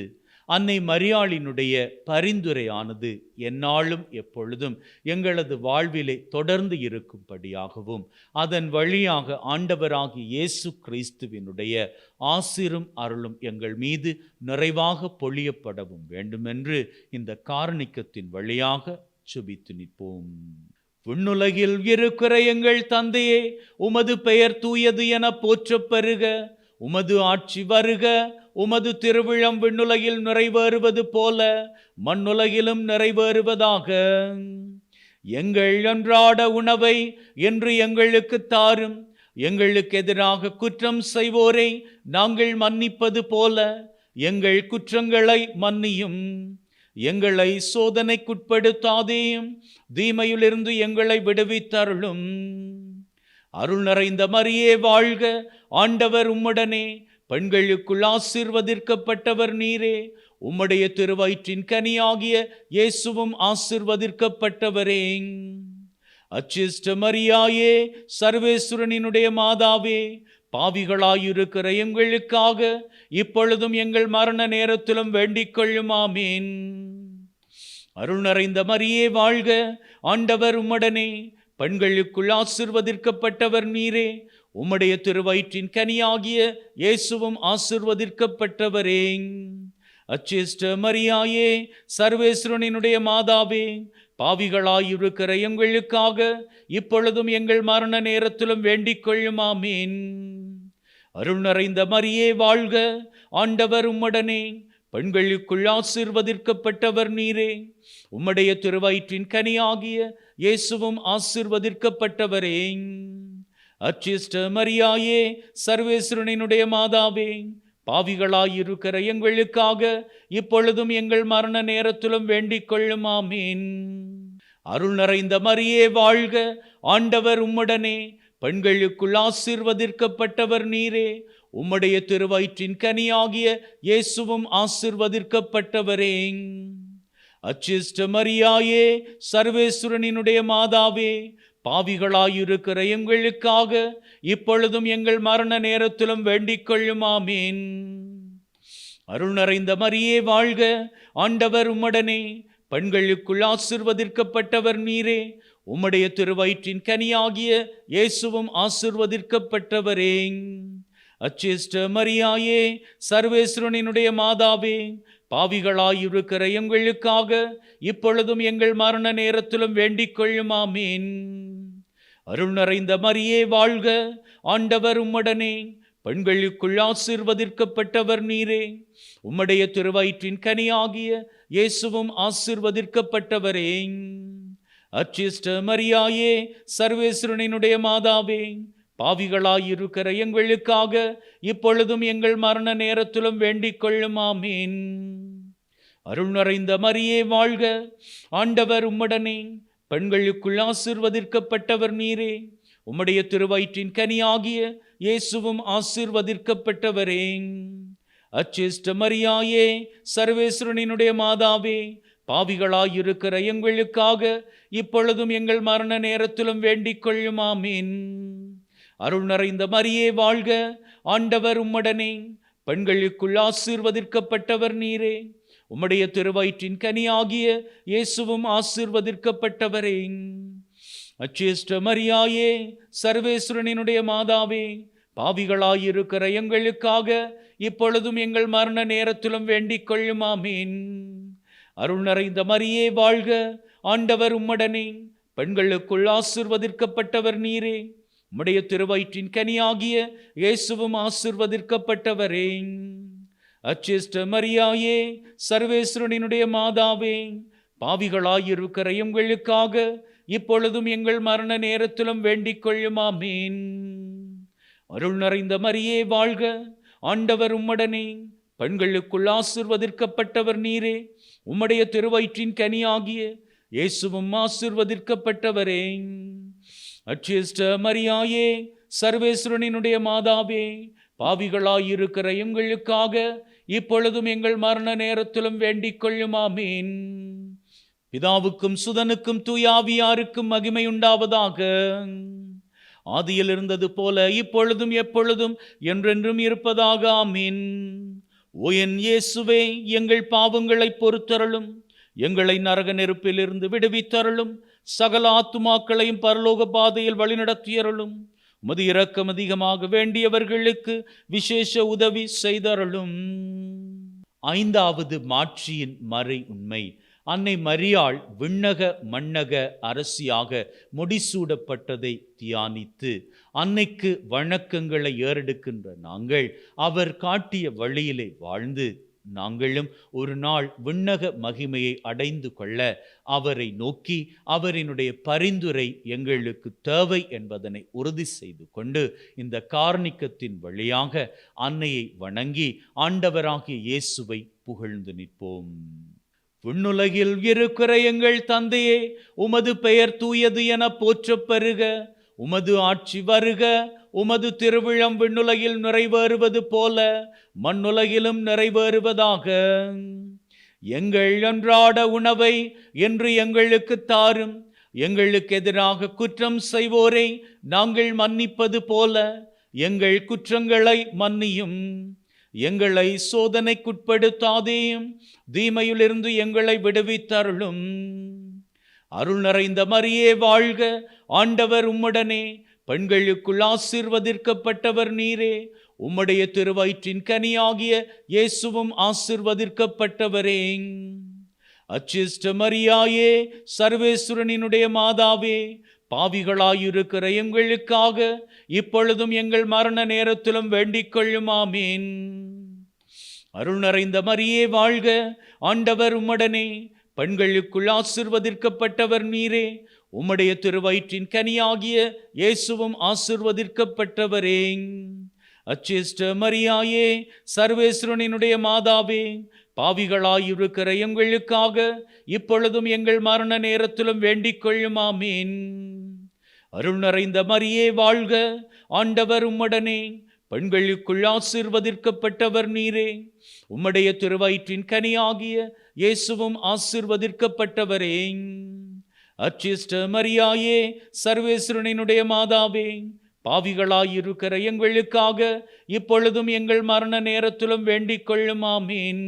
அன்னை மரியாளினுடைய பரிந்துரையானது எந்நாளும் எப்பொழுதும் எங்களது வாழ்விலே தொடர்ந்து இருக்கும்படியாகவும் அதன் வழியாக ஆண்டவராகிய இயேசு கிறிஸ்துவினுடைய ஆசீரும் அருளும் எங்கள் மீது நிறைவாக பொழியப்படவும் வேண்டுமென்று இந்த காரணிக்கத்தின் வழியாக சுபித்து நிற்போம். விண்ணுலகில் இருக்கிற எங்கள் தந்தையே, உமது பெயர் தூயது என போற்றப் பெறுக. உமது ஆட்சி வருக. உமது திருவிழம் விண்ணுலகில் நிறைவேறுவது போல மண்ணுலகிலும் நிறைவேறுவதாக. எங்கள் அன்றாட உணவை இன்று எங்களுக்கு தாரும். எங்களுக்கு எதிராக குற்றம் செய்வோரை நாங்கள் மன்னிப்பது போல எங்கள் குற்றங்களை மன்னியும். எங்களை சோதனைக்குட்படுத்தாதேயும், தீமையிலிருந்து எங்களை விடுவித்தருளும். அருள் நிறைந்த மரியே வாழ்க, ஆண்டவர் உம்முடனே, பெண்களுக்குள் ஆசீர்வதிக்கப்பட்டவர் நீரே. உம்முடைய திருவயிற்றின் கனியாகிய இயேசுவும் ஆசீர்வதிக்கப்பட்டவரே. அச்சிஷ்ட மரியாயே, சர்வேஸ்வரனினுடைய மாதாவே, பாவிகளாயிருக்கிற எங்களுக்காக இப்பொழுதும் எங்கள் மரண நேரத்திலும் வேண்டிக் கொள்ளும். ஆமீன். அருள் நிறைந்த மரியே வாழ்க, ஆண்டவர் உம்முடனே, பெண்களுக்குள் ஆசீர்வதிக்கப்பட்டவர் நீரே. உம்முடைய திருவயிற்றின் கனியாகிய இயேசுவும் ஆசீர்வதிக்கப்பட்டவரே. அச்சிஷ்ட மரியாயே, சர்வேஸ்வரனினுடைய மாதாவே, பாவிகளாயிருக்கிற எங்களுக்காக இப்பொழுதும் எங்கள் மரண நேரத்திலும் வேண்டிக் கொள்ளும். ஆமீன். அருள் நிறைந்த மரியே வாழ்க, ஆண்டவர் உம்முடனே, பெண்களுக்குள் ஆசீர்வதிக்கப்பட்டவர் நீரே. உம்முடைய திருவயிற்றின் கனியாகிய இயேசுவும் ஆசீர்வதிக்கப்பட்டவரே. அச்சிஷ்ட மரியாயே, சர்வேஸ்வரனினுடைய மாதாவே, பாவிகளாயிருக்கிற எங்களுக்காக இப்பொழுதும் எங்கள் மரண நேரத்திலும் வேண்டிக் கொள்ளும். ஆமீன். அருள் நிறைந்த மரியே வாழ்க, ஆண்டவர் உம்முடனே, பெண்களுக்குள் ஆசீர்வதிக்கப்பட்டவர் நீரே. உம்முடைய திருவயிற்றின் கனியாகிய இயேசுவும் ஆசீர்வதிக்கப்பட்டவரே. அச்சிஷ்ட மரியாயே, சர்வேஸ்வரனினுடைய மாதாவே, பாவிகளாயிருக்கிற எங்களுக்காக இப்பொழுதும் எங்கள் மரண நேரத்திலும் வேண்டிக் கொள்ளும். ஆமீன். அருள் நிறைந்த மரியே வாழ்க, ஆண்டவர் உம்முடனே, பெண்களுக்குள் ஆசீர்வதிக்கப்பட்டவர் நீரே. உம்முடைய திருவயிற்றின் கனியாகிய இயேசுவும் ஆசீர்வதிக்கப்பட்டவரே. அச்சிஷ்ட மரியாயே, சர்வேஸ்வரனினுடைய மாதாவே, பாவிகளாயிருக்கிற எங்களுக்காக இப்பொழுதும் எங்கள் மரண நேரத்திலும் வேண்டிக் கொள்ளும். ஆமீன். அருள் நிறைந்த மரியே வாழ்க, ஆண்டவர் உம்முடனே, பெண்களுக்குள் ஆசீர்வதிக்கப்பட்டவர் நீரே. உம்முடைய திருவயிற்றின் கனியாகிய இயேசுவும் ஆசீர்வதிக்கப்பட்டவரே. அச்சிஷ்ட மரியாயே, சர்வேஸ்வரனினுடைய மாதாவே, பாவிகளாயிருக்கிற எங்களுக்காக இப்பொழுதும் எங்கள் மரண நேரத்திலும் வேண்டிக் கொள்ளும். ஆமீன். அருள் நிறைந்த மரியே வாழ்க, ஆண்டவர் உம்முடனே, பெண்களுக்குள் ஆசீர்வதிக்கப்பட்டவர் நீரே. உம்முடைய திருவயிற்றின் கனியாகிய இயேசுவும் ஆசீர்வதிக்கப்பட்டவரே. அச்சிஷ்ட மரியாயே, சர்வேஸ்வரனினுடைய மாதாவே, பாவிகளாயிருக்கிற எங்களுக்காக இப்பொழுதும் எங்கள் மரண நேரத்திலும் வேண்டிக் கொள்ளும். ஆமீன். அருள் நிறைந்த மரியே வாழ்க, ஆண்டவர் உம்முடனே, பெண்களுக்குள் ஆசீர்வதிக்கப்பட்டவர் நீரே. உம்முடைய திருவயிற்றின் கனியாகிய இயேசுவும் ஆசீர்வதிக்கப்பட்டவரே. அச்சிஷ்ட மரியாயே, சர்வேஸ்வரனினுடைய மாதாவே, பாவிகளாயிருக்கிற எங்களுக்காக இப்பொழுதும் எங்கள் மரண நேரத்திலும் வேண்டிக் கொள்ளும். ஆமீன். அருள் நிறைந்த மரியே வாழ்க, ஆண்டவர் உம்முடனே, பெண்களுக்குள் ஆசீர்வதிக்கப்பட்டவர் நீரே. உம்முடைய திருவயிற்றின் கனியாகிய இயேசுவும் ஆசீர்வதிக்கப்பட்டவரே. அச்சிஷ்ட மரியாயே, சர்வேஸ்வரனினுடைய மாதாவே, பாவிகளாயிருக்கிற எங்களுக்காக இப்பொழுதும் எங்கள் மரண நேரத்திலும் வேண்டிக் கொள்ளும். ஆமீன். அருள் நிறைந்த மரியே வாழ்க, ஆண்டவர் உம்முடனே, பெண்களுக்குள் ஆசீர்வதிக்கப்பட்டவர் நீரே. உம்முடைய திருவயிற்றின் கனியாகிய இயேசுவும் ஆசீர்வதிக்கப்பட்டவரே. அச்சிஷ்ட மரியாயே, சர்வேஸ்வரனினுடைய மாதாவே, பாவிகளாயிருக்கிற எங்களுக்காக இப்பொழுதும் எங்கள் மரண நேரத்திலும் வேண்டிக் கொள்ளும். ஆமீன். பிதாவுக்கும் சுதனுக்கும் தூயாவியாருக்கும் மகிமை உண்டாவதாக. ஆதியில் இருந்தது போல இப்பொழுதும் எப்பொழுதும் என்றென்றும் இருப்பதாக. ஆமீன். ஓ என் இயேசுவே, எங்கள் பாவங்களை பொறுத்தருளும், எங்களை நரக நெருப்பிலிருந்து விடுவித்தருளும், சகல ஆத்துமாக்களையும் பரலோக பாதையில் வழிநடத்தியருளும். உமது இரக்கம் அதிகமாக வேண்டியவர்களுக்கு விசேஷ உதவி செய்தருளும். ஐந்தாவது மாட்சியின் மறை உண்மை. அன்னை மரியாள் விண்ணக மண்ணக அரசியாக முடிசூடப்பட்டதை தியானித்து அன்னைக்கு வணக்கங்களை ஏறெடுக்கின்ற நாங்கள் அவர் காட்டிய வழியிலே வாழ்ந்து நாங்களும் ஒரு நாள் விண்ணக மகிமையை அடைந்து கொள்ள அவரை நோக்கி அவரினுடைய பரிந்துரை எங்களுக்கு தேவை என்பதனை உறுதி செய்து கொண்டு இந்த கார்ணிக்கத்தின் வழியாக அன்னையை வணங்கி ஆண்டவராகிய இயேசுவை புகழ்ந்து நிற்போம். விண்ணுலகில் இருக்கிற எங்கள் தந்தையே, உமது பெயர் தூயது என போற்றப் பெறுக. உமது ஆட்சி வருக. உமது திருவிழம் விண்ணுலகில் நிறைவேறுவது போல மண்ணுலகிலும் நிறைவேறுவதாக. எங்கள் அன்றாட உணவை இன்று எங்களுக்கு தாரும். எங்களுக்கு எதிராக குற்றம் செய்வோரை நாங்கள் மன்னிப்பது போல எங்கள் குற்றங்களை மன்னியும். எங்களை சோதனைக்குட்படுத்தாதேயும், தீமையிலிருந்து எங்களை விடுவித்தருளும். அருள் நிறைந்த மரியே வாழ்க. ஆண்டவர் உம்முடனே, பெண்களுக்குள் ஆசீர்வதிக்கப்பட்டவர் நீரே. உம்முடைய திருவயிற்றின் கனியாகிய இயேசுவும் ஆசீர்வதிக்கப்பட்டவரே. அச்சிஷ்ட மரியாயே, சர்வேஸ்வரனினுடைய மாதாவே, பாவிகளாயிருக்கிற எங்களுக்காக இப்பொழுதும் எங்கள் மரண நேரத்திலும் வேண்டிக் கொள்ளும். ஆமீன். அருள் நிறைந்த மரியே வாழ்க. ஆண்டவர் உம்முடனே, பெண்களுக்குள் ஆசீர்வதிக்கப்பட்டவர் நீரே. உம்முடைய திருவயிற்றின் கனியாகிய இயேசுவும் ஆசீர்வதிக்கப்பட்டவரே. அச்சிஷ்ட மரியாயே, சர்வேஸ்வரனினுடைய மாதாவே, பாவிகளாயிருக்கிற எங்களுக்காக இப்பொழுதும் எங்கள் மரண நேரத்திலும் வேண்டிக் கொள்ளும். ஆமீன். அருள் நிறைந்த மரியே வாழ்க. ஆண்டவர் உம்முடனே, பெண்களுக்குள் ஆசீர்வதிக்கப்பட்டவர் நீரே. உம்முடைய திருவயிற்றின் கனியாகிய இயேசுவும் ஆசீர்வதிக்கப்பட்டவரே. அச்சிஷ்ட மரியாயே, சர்வேஸ்வரனினுடைய மாதாவே, பாவிகளாயிருக்கிற எங்களுக்காக இப்பொழுதும் எங்கள் மரண நேரத்திலும் வேண்டிக் கொள்ளும். ஆமீன்.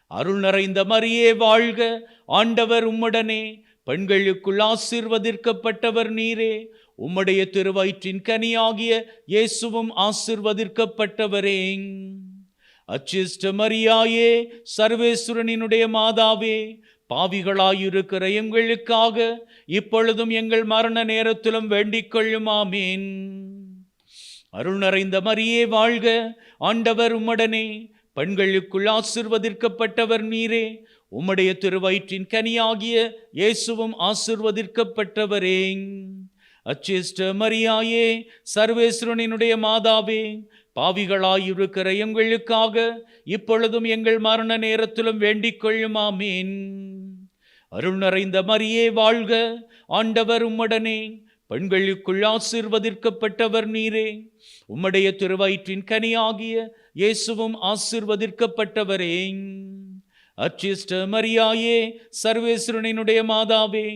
அருள் நிறைந்த மரியே வாழ்க. ஆண்டவர் உம்முடனே, பெண்களுக்குள் ஆசீர்வதிக்கப்பட்டவர் நீரே. உம்முடைய திருவயிற்றின் கனியாகிய இயேசுவும் ஆசீர்வதிக்கப்பட்டவரே. அச்சிஷ்ட மரியாயே, சர்வேஸ்வரனினுடைய மாதாவே, பாவிகளாயிருக்கிற எங்களுக்காக இப்பொழுதும் எங்கள் மரண நேரத்திலும் வேண்டிக் கொள்ளும். ஆமீன். அருள் நிறைந்த மரியே வாழ்க. ஆண்டவர் உம்முடனே, பெண்களுக்குள் ஆசீர்வதிக்கப்பட்டவர் நீரே. உம்முடைய திருவயிற்றின் கனியாகிய இயேசுவும் ஆசீர்வதிக்கப்பட்டவரே. அச்சிஷ்ட மரியாயே, சர்வேஸ்வரனினுடைய மாதாவே, பாவிகளாயிருக்கிற எங்களுக்காக இப்பொழுதும் எங்கள் மரண நேரத்திலும் வேண்டிக் கொள்ளும். ஆமீன். அருள் நிறைந்த மரியே வாழ்க. ஆண்டவர் உம்முடனே, பெண்களுக்குள் ஆசீர்வதிக்கப்பட்டவர் நீரே. உம்முடைய திருவயிற்றின் கனியாகிய இயேசுவும் ஆசீர்வதிக்கப்பட்டவரே. அச்சிஷ்ட மரியாயே, சர்வேஸ்வரனினுடைய மாதாவே,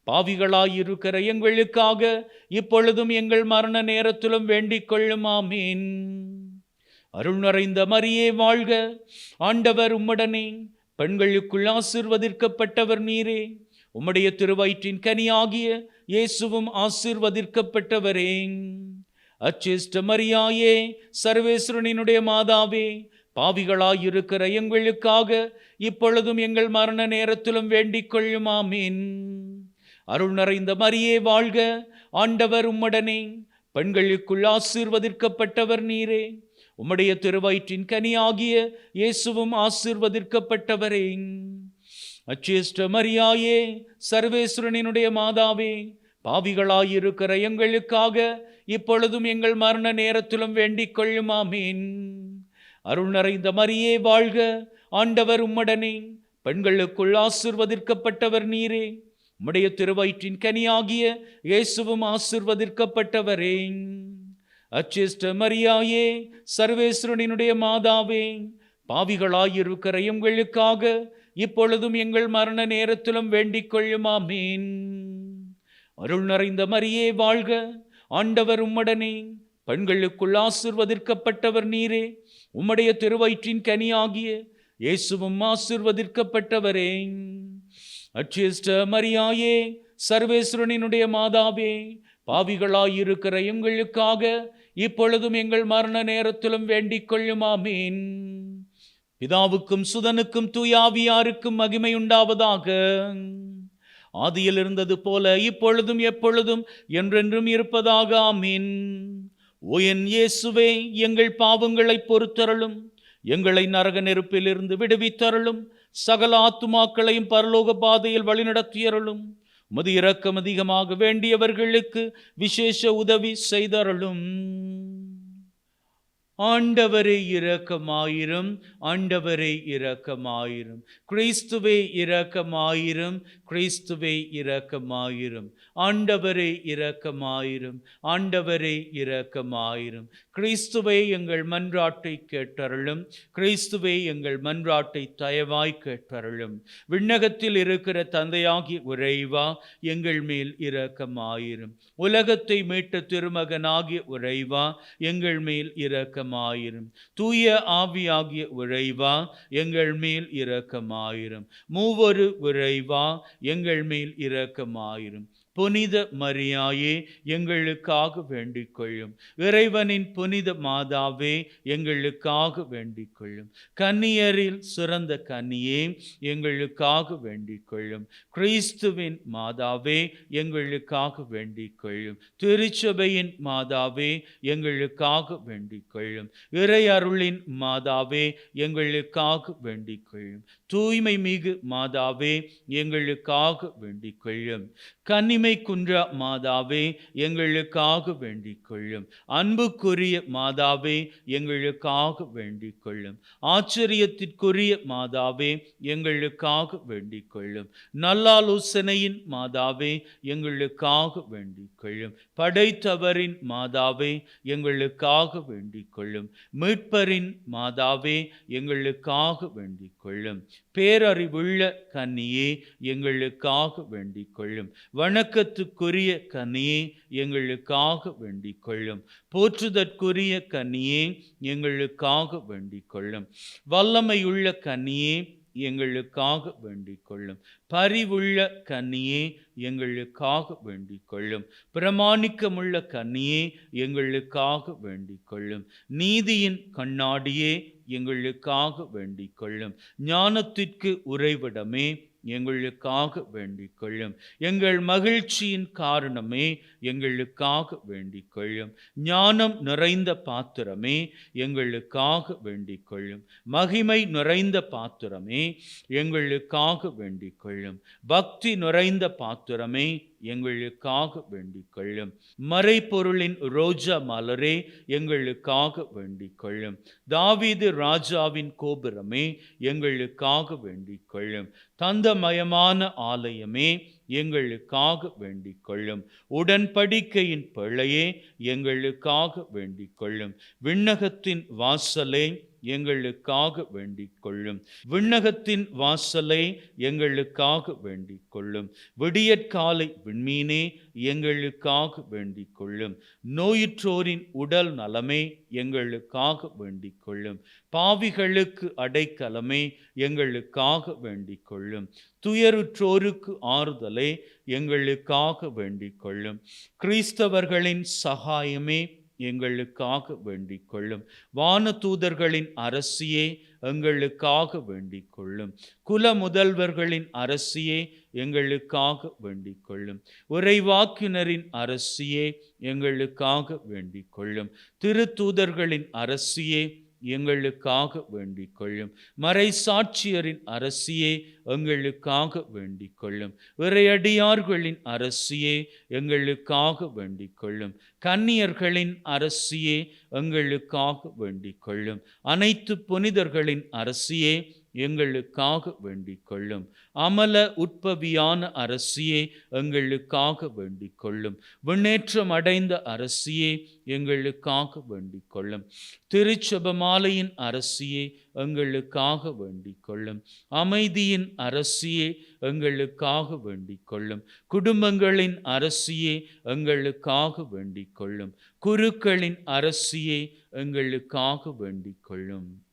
பாவிகளாயிருக்கிற எங்களுக்காக இப்பொழுதும் எங்கள் மரண நேரத்திலும் வேண்டிக் கொள்ளும். ஆமீன். அருள் நிறைந்த மரியே வாழ்க. ஆண்டவர் உம்முடனே, பெண்களுக்குள் ஆசீர்வதிக்கப்பட்டவர் நீரே. உம்முடைய திருவயிற்றின் கனியாகிய இயேசுவும் ஆசீர்வதிக்கப்பட்டவரே. அச்சிஷ்ட மரியாயே, சர்வேஸ்வரனினுடைய மாதாவே, பாவிகளாயிருக்கிற எங்களுக்காக இப்பொழுதும் எங்கள் மரண நேரத்திலும் வேண்டிக் கொள்ளும். ஆமீன். அருள் நிறைந்த மரியே வாழ்க. ஆண்டவர் உம்முடனே, பெண்களுக்குள் ஆசீர்வதிக்கப்பட்டவர் நீரே. உம்முடைய திருவயிற்றின் கனியாகிய இயேசுவும் ஆசீர்வதிக்கப்பட்டவரே. அச்சிஷ்ட மரியாயே, சர்வேஸ்வரனினுடைய மாதாவே, பாவிகளாயிருக்கிற எங்களுக்காக இப்பொழுதும் எங்கள் மரண நேரத்திலும் வேண்டிக் கொள்ளும். ஆமீன். அருள் நிறைந்த மரியே வாழ்க. ஆண்டவர் உம்முடனே, பெண்களுக்குள் ஆசீர்வதிக்கப்பட்டவர் நீரே. உம்முடைய திருவயிற்றின் கனியாகிய இயேசுவும் ஆசீர்வதிக்கப்பட்டவரே. அச்சிஷ்ட மரியாயே, சர்வேஸ்வரனினுடைய மாதாவே, பாவிகளாயிருக்கிற எங்களுக்காக இப்பொழுதும் எங்கள் மரண நேரத்திலும் வேண்டிக் கொள்ளும். ஆமீன். அருள் நிறைந்த மரியே வாழ்க. ஆண்டவர் உம்முடனே, பெண்களுக்குள் ஆசீர்வதிக்கப்பட்டவர் நீரே. உம்முடைய திருவயிற்றின் கனியாகிய இயேசுவும் ஆசீர்வதிக்கப்பட்டவரே. அச்சிஷ்ட மரியாயே, சர்வேஸ்வரனினுடைய மாதாவே, பாவிகளாயிருக்கிற எங்களுக்காக இப்பொழுதும் எங்கள் மரண நேரத்திலும் வேண்டிக் கொள்ளும். ஆமீன். பிதாவுக்கும் சுதனுக்கும் தூயாவியாருக்கும் மகிமை உண்டாவதாக. ஆதியில் இருந்தது போல இப்பொழுதும் எப்பொழுதும் என்றென்றும் இருப்பதாக. ஆமீன். ஓ என் இயேசுவே, எங்கள் பாவங்களை பொறுத்தருளும். எங்களை நரக நெருப்பிலிருந்து விடுவித்தருளும். சகல ஆத்துமாக்களையும் பரலோக பாதையில் வழிநடத்தியருளும். உமது இரக்கம் அதிகமாக வேண்டியவர்களுக்கு விசேஷ உதவி செய்தருளும். ஆண்டவரே இரக்கமாயிரும். ஆண்டவரே இரக்கமாயிரும். கிறிஸ்துவே இரக்கமாயிரும். கிறிஸ்துவே இரக்கமாயிரும். ஆண்டவரே இரக்கமாயிரும். ஆண்டவரே இரக்கமாயிரும். கிறிஸ்துவே எங்கள் மன்றாட்டை கேட்டருளும். கிறிஸ்துவே எங்கள் மன்றாட்டை தயவாய் கேட்டருளும். விண்ணகத்தில் இருக்கிற தந்தையாகிய இறைவா, எங்கள் மேல் இரக்கமாயிரும். உலகத்தை மீட்ட திருமகனாகிய இறைவா, எங்கள் மேல் இரக்கமாயிரும். தூய ஆவியாகிய இறைவா, எங்கள் மேல் இரக்கமாயிரும். மூவொரு இறைவா, எங்கள் மேல் இரக்கமாயிரும். புனித மரியாயே, எங்களுக்காக வேண்டிக் கொள்ளும். இறைவனின் புனித மாதாவே, எங்களுக்காக வேண்டிக் கொள்ளும். கன்னியரில் சிறந்த கன்னியே, எங்களுக்காக வேண்டிக் கொள்ளும். கிறிஸ்துவின் மாதாவே, எங்களுக்காக வேண்டிக் கொள்ளும். திருச்சபையின் மாதாவே, எங்களுக்காக வேண்டிக் கொள்ளும். இறை அருளின் மாதாவே, எங்களுக்காக வேண்டிக் கொள்ளும். தூய்மை மிகு மாதாவே, எங்களுக்காக வேண்டிக் கொள்ளும். கன்னிமை குன்ற மாதாவே, எங்களுக்காக வேண்டிக் கொள்ளும். அன்புக்குரிய மாதாவே, எங்களுக்காக வேண்டிக் கொள்ளும். ஆச்சரியத்திற்குரிய மாதாவே, எங்களுக்காக வேண்டிக் கொள்ளும். நல்லாலோசனையின் மாதாவே, எங்களுக்காக வேண்டிக் கொள்ளும். படைத்தவரின் மாதாவே, எங்களுக்காக வேண்டிக் கொள்ளும். மீட்பரின் மாதாவே, எங்களுக்காக வேண்டிக் கொள்ளும். பேரறிவுள்ள கன்னியே, எங்களுக்காக வேண்டிக் கொள்ளும். வணக்கத்துக்குரிய கன்னியே, எங்களுக்காக வேண்டிக் கொள்ளும். போற்றுதற்குரிய கன்னியே, எங்களுக்காக வேண்டிக் கொள்ளும். வல்லமையுள்ள கன்னியே, எங்களுக்காக வேண்டிக் கொள்ளும். பரிவுள்ள கன்னியே, எங்களுக்காக வேண்டிக் கொள்ளும். பிரமாணிக்கமுள்ள கன்னியே, எங்களுக்காக வேண்டிக் கொள்ளும். நீதியின் கண்ணாடியே, எங்களுக்காக வேண்டிக் கொள்ளும். ஞானத்திற்கு உறைவிடமே, எங்களுக்காக வேண்டிக் கொள்ளும். எங்கள் மகிழ்ச்சியின் காரணமே, எங்களுக்காக வேண்டிக் கொள்ளும். ஞானம் நிறைந்த பாத்திரமே, எங்களுக்காக வேண்டிக் கொள்ளும். மகிமை நிறைந்த பாத்திரமே, எங்களுக்காக வேண்டிக் கொள்ளும். பக்தி நிறைந்த பாத்திரமே, எங்களுக்காக வேண்டிக் கொள்ளும். மறைபொருளின் ரோஜா மலரே, எங்களுக்காக வேண்டிக் கொள்ளும். தாவீது ராஜாவின் கோபுரமே, எங்களுக்காக வேண்டிக் கொள்ளும். தந்தமயமான ஆலயமே, எங்களுக்காக வேண்டிக் கொள்ளும். உடன்படிக்கையின் பிள்ளையே, எங்களுக்காக வேண்டிக் கொள்ளும். விண்ணகத்தின் வாசலே, எங்களுக்காக வேண்டிக் கொள்ளும். விண்ணகத்தின் வாசலை, எங்களுக்காக வேண்டிக் கொள்ளும். விடியற்காலை விண்மீனே, எங்களுக்காக வேண்டிக் கொள்ளும். நோயுற்றோரின் உடல் நலமே, எங்களுக்காக வேண்டிக் கொள்ளும். பாவிகளுக்கு அடைக்கலமே, எங்களுக்காக வேண்டிக் கொள்ளும். துயருற்றோருக்கு ஆறுதலே, எங்களுக்காக வேண்டிக் கொள்ளும். கிறிஸ்தவர்களின் சகாயமே, எங்களுக்காக வேண்டிக் கொள்ளும். வானதூதர்களின் அரசியே, எங்களுக்காக வேண்டிக் கொள்ளும். குல முதல்வர்களின் அரசியே, எங்களுக்காக வேண்டிக் கொள்ளும். உரைவாக்கினரின் அரசியே, எங்களுக்காக வேண்டிக் கொள்ளும். திருத்தூதர்களின் அரசியே, எங்களுக்காக வேண்டிக் கொள்ளும். மறைசாட்சியரின் அரசியே, எங்களுக்காக வேண்டிக் கொள்ளும். இறையடியார்களின் அரசியே, எங்களுக்காக வேண்டிக் கொள்ளும். கன்னியர்களின் அரசியே, எங்களுக்காக வேண்டிக் கொள்ளும். அனைத்து புனிதர்களின் அரசியே, எங்களுக்காக வேண்டிக் கொள்ளும். அமல உட்பவியான அரசியே, எங்களுக்காக வேண்டிக் கொள்ளும். விண்ணேற்றம் அடைந்த அரசியே, எங்களுக்காக வேண்டிக் கொள்ளும். திருச்செபமாலையின் அரசியே, எங்களுக்காக வேண்டிக் கொள்ளும். அமைதியின் அரசியே, எங்களுக்காக வேண்டிக் கொள்ளும். குடும்பங்களின் அரசியே, எங்களுக்காக வேண்டிக் கொள்ளும். குருக்களின் அரசியே, எங்களுக்காக வேண்டிக் கொள்ளும்.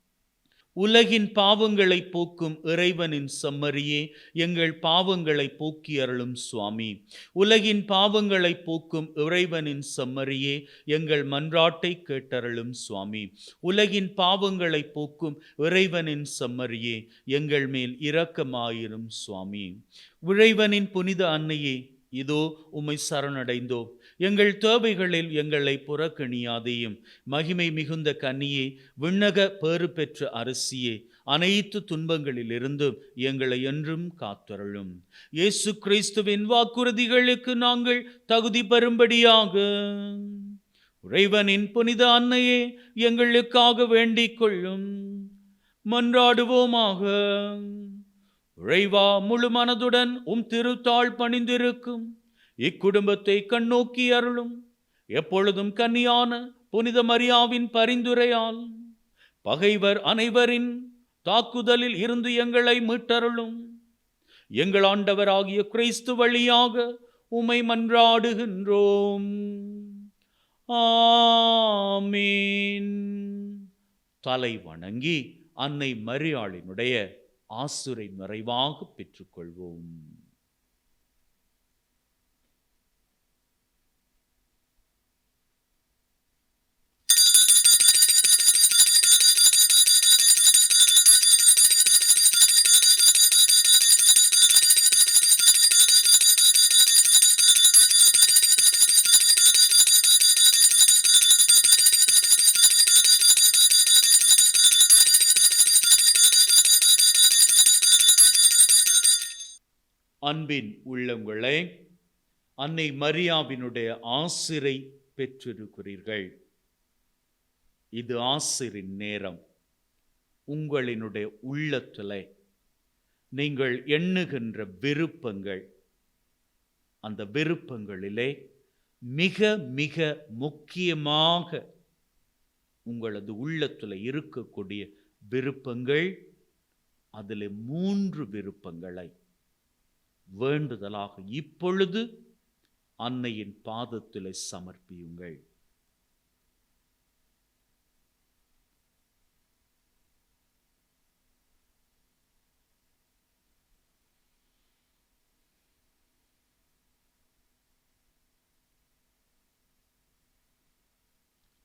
உலகின் பாவங்களை போக்கும் இறைவனின் செம்மறியே, எங்கள் பாவங்களை போக்கி அருளும் சுவாமி. உலகின் பாவங்களை போக்கும் இறைவனின் செம்மறியே, எங்கள் மன்றாட்டை கேட்டருளும் சுவாமி. உலகின் பாவங்களை போக்கும் இறைவனின் செம்மறியே, எங்கள் மேல் இரக்கமாயிரும் சுவாமி. இறைவனின் புனித அன்னையே, இதோ உம்மை சரணடைந்தோம். எங்கள் தேவைகளில் எங்களை புறக்கணியாதேயும். மகிமை மிகுந்த கன்னியே, விண்ணக பேறு பெற்ற அரசியே, அனைத்து துன்பங்களிலிருந்து எங்களை என்றும் காத்தருளும். இயேசு கிறிஸ்துவின் வாக்குறுதிகளுக்கு நாங்கள் தகுதி பெறும்படியாக இறைவனின் புனித அன்னையே, எங்களுக்காக வேண்டிக் கொள்ளும். மன்றாடுவோமாக. இறைவா, முழு மனதுடன் திருத்தாள் பணிந்திருக்கும் இக்குடும்பத்தை கண்ணோக்கி அருளும். எப்பொழுதும் கன்னியான புனித மரியாவின் பரிந்துரையால் பகைவர் அனைவரின் தாக்குதலில் இருந்து எங்களை மீட்டருளும். எங்கள் ஆண்டவராகிய கிறிஸ்து வழியாக உம்மை மன்றாடுகின்றோம். ஆமீன். தலை வணங்கி அன்னை மரியாளினுடைய ஆசுரை நிறைவாக பெற்றுக்கொள்வோம். அன்பின் உள்ளங்களே, அன்னை மரியாவினுடைய ஆசிரை பெற்றிருக்கிறீர்கள். இது ஆசிரின் நேரம். உங்களினுடைய உள்ளத்திலே நீங்கள் எண்ணுகின்ற விருப்பங்கள், அந்த விருப்பங்களிலே மிக மிக முக்கியமாக உங்களது உள்ளத்தில் இருக்கக்கூடிய விருப்பங்கள், அதில் 3 விருப்பங்களை வேண்டுதலாக இப்பொழுது அன்னையின் பாதத்திலே சமர்ப்பியுங்கள்.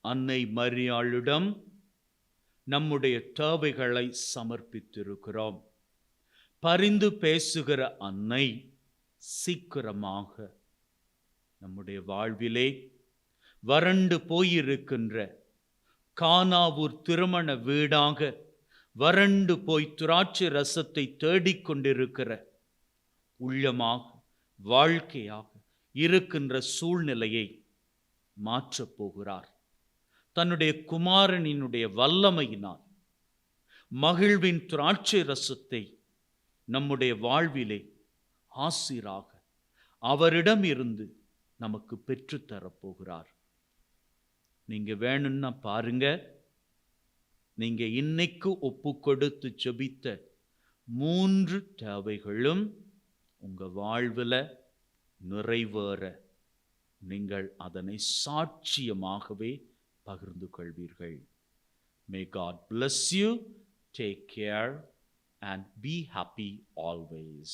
அன்னை மரியாளிடம் நம்முடைய தேவைகளை சமர்ப்பித்திருக்கிறோம். பரிந்து பேசுகிற அன்னை சீக்கிரமாக நம்முடைய வாழ்விலே வறண்டு போயிருக்கின்ற கானாவூர் திருமண வீடாக வறண்டு போய் திராட்சை ரசத்தை தேடிக்கொண்டிருக்கிற உள்ளமாக வாழ்க்கையாக இருக்கின்ற சூழ்நிலையை மாற்றப் போகிறார். தன்னுடைய குமாரனினுடைய வல்லமையினால் மகிழ்வின் திராட்சை ரசத்தை நம்முடைய வாழ்விலே ஆசிராக அவரிடம் இருந்து நமக்கு பெற்றுத்தரப்போகிறார். நீங்க வேணும்னா பாருங்க, நீங்க இன்னைக்கு ஒப்பு கொடுத்து ஜெபித்த 3 தேவைகளும் உங்க வாழ்வில் நிறைவேற நீங்கள் அதனை சாட்சியமாகவே பகிர்ந்து கொள்வீர்கள். May God bless you. Take care and be happy always.